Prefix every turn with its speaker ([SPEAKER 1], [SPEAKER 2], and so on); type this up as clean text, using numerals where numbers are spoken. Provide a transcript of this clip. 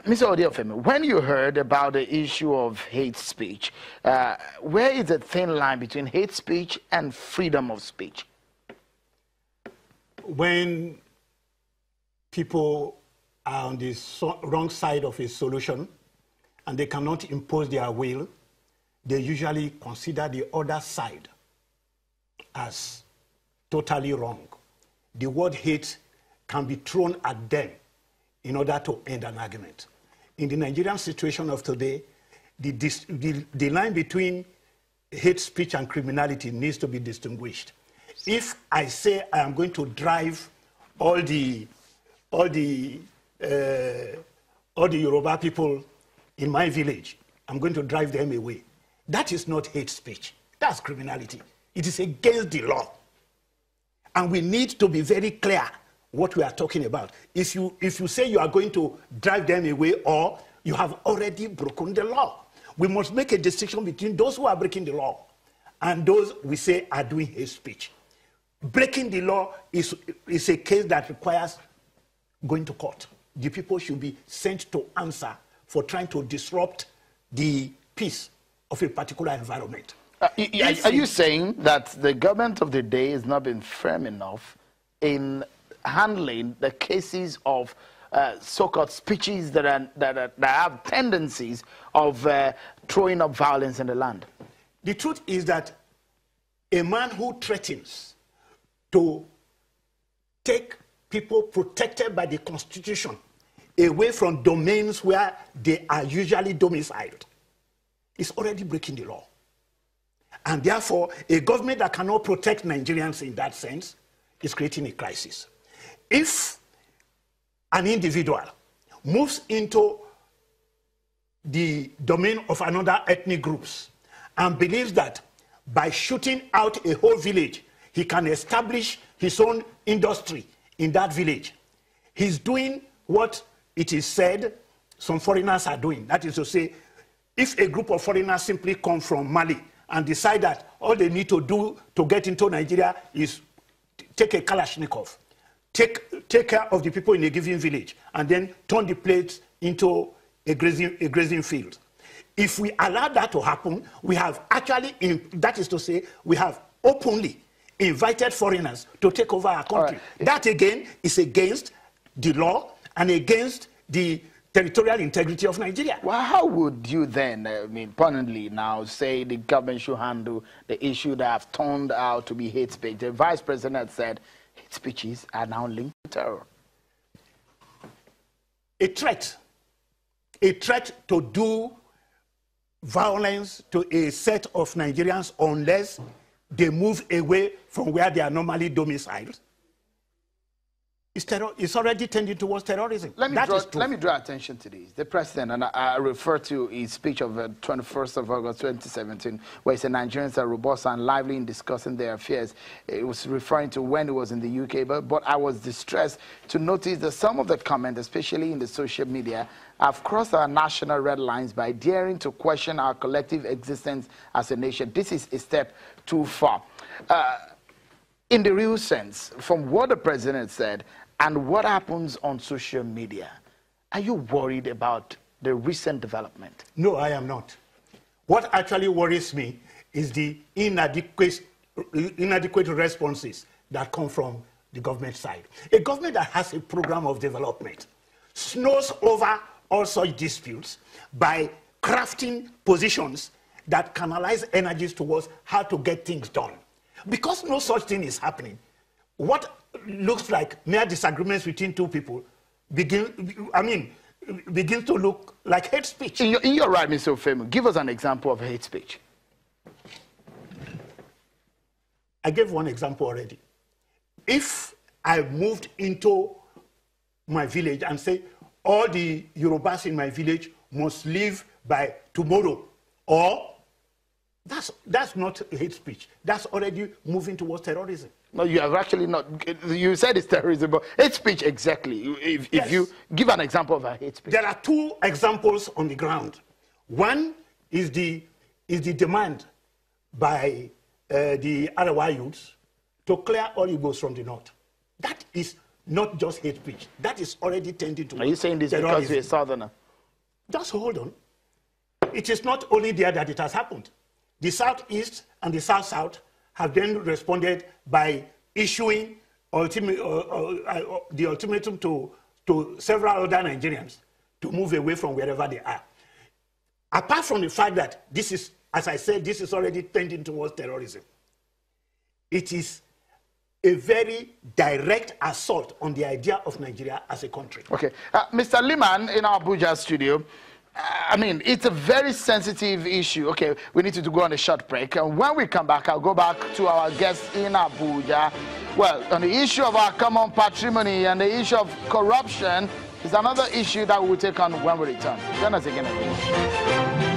[SPEAKER 1] Mr. Odiofemi, when you heard about the issue of hate speech, where is the thin line between hate speech and freedom of speech?
[SPEAKER 2] When people are on the wrong side of a solution and they cannot impose their will, they usually consider the other side as totally wrong. The word hate can be thrown at them in order to end an argument. In the Nigerian situation of today, the line between hate speech and criminality needs to be distinguished. If I say I am going to drive all the Yoruba people in my village, I'm going to drive them away, that is not hate speech. That's criminality. It is against the law. And we need to be very clear what we are talking about. If you say you are going to drive them away, or you have already broken the law. We must make a distinction between those who are breaking the law and those we say are doing hate speech. Breaking the law is a case that requires going to court. The people should be sent to answer for trying to disrupt the peace of a particular environment.
[SPEAKER 1] Are you saying that the government of the day has not been firm enough in handling the cases of so-called speeches that have tendencies of throwing up violence in the land?
[SPEAKER 2] The truth is that a man who threatens to take people protected by the Constitution away from domains where they are usually domiciled is already breaking the law. And therefore, a government that cannot protect Nigerians in that sense is creating a crisis. If an individual moves into the domain of another ethnic groups and believes that by shooting out a whole village, he can establish his own industry in that village, he's doing what it is said some foreigners are doing. That is to say, if a group of foreigners simply come from Mali and decide that all they need to do to get into Nigeria is take a Kalashnikov, take care of the people in a given village, and then turn the place into a grazing field. If we allow that to happen, we have actually, that is to say, we have openly invited foreigners to take over our country. Right. That again is against the law and against the territorial integrity of Nigeria.
[SPEAKER 1] Well, how would you then, pardonably now, say the government should handle the issue that have turned out to be hate speech? The vice president said hate speeches are now linked to terror.
[SPEAKER 2] A threat to do violence to a set of Nigerians unless they move away from where they are normally domiciled. It's already tending towards terrorism.
[SPEAKER 1] Let me draw attention to this. The president, and I refer to his speech of 21st of August 2017, where he said Nigerians are robust and lively in discussing their affairs. It was referring to when he was in the UK, but I was distressed to notice that some of the comments, especially in the social media, have crossed our national red lines by daring to question our collective existence as a nation. This is a step too far. In the real sense, from what the president said, and what happens on social media, are you worried about the recent development?
[SPEAKER 2] No, I am not. What actually worries me is the inadequate responses that come from the government side. A government that has a program of development snows over all such disputes by crafting positions that canalize energies towards how to get things done. Because no such thing is happening, what looks like mere disagreements between two people begin to look like hate speech.
[SPEAKER 1] In your right, Mr. Ofemu, give us an example of hate speech.
[SPEAKER 2] I gave one example already. If I moved into my village and say all the Yorubas in my village must leave by tomorrow, or that's not hate speech. That's already moving towards terrorism.
[SPEAKER 1] No, you have actually not. You said it's terrorism, but hate speech exactly. If you give an example of a hate speech.
[SPEAKER 2] There are two examples on the ground. One is the demand by the Arawa youths to clear all Igbos from the north. That is not just hate speech. That is already tending to.
[SPEAKER 1] Are you saying this
[SPEAKER 2] terrorism.
[SPEAKER 1] because you're a southerner?
[SPEAKER 2] Just hold on. It is not only there that it has happened. The Southeast and the South-South have then responded by issuing the ultimatum to several other Nigerians to move away from wherever they are. Apart from the fact that this is, as I said, this is already tending towards terrorism, it is a very direct assault on the idea of Nigeria as a country.
[SPEAKER 1] Okay. Mr. Liman in our Abuja studio, I mean, it's a very sensitive issue. Okay, we need to go on a short break. And when we come back, I'll go back to our guests in Abuja. Well, on the issue of our common patrimony and the issue of corruption is another issue that we will take on when we return. Join us again.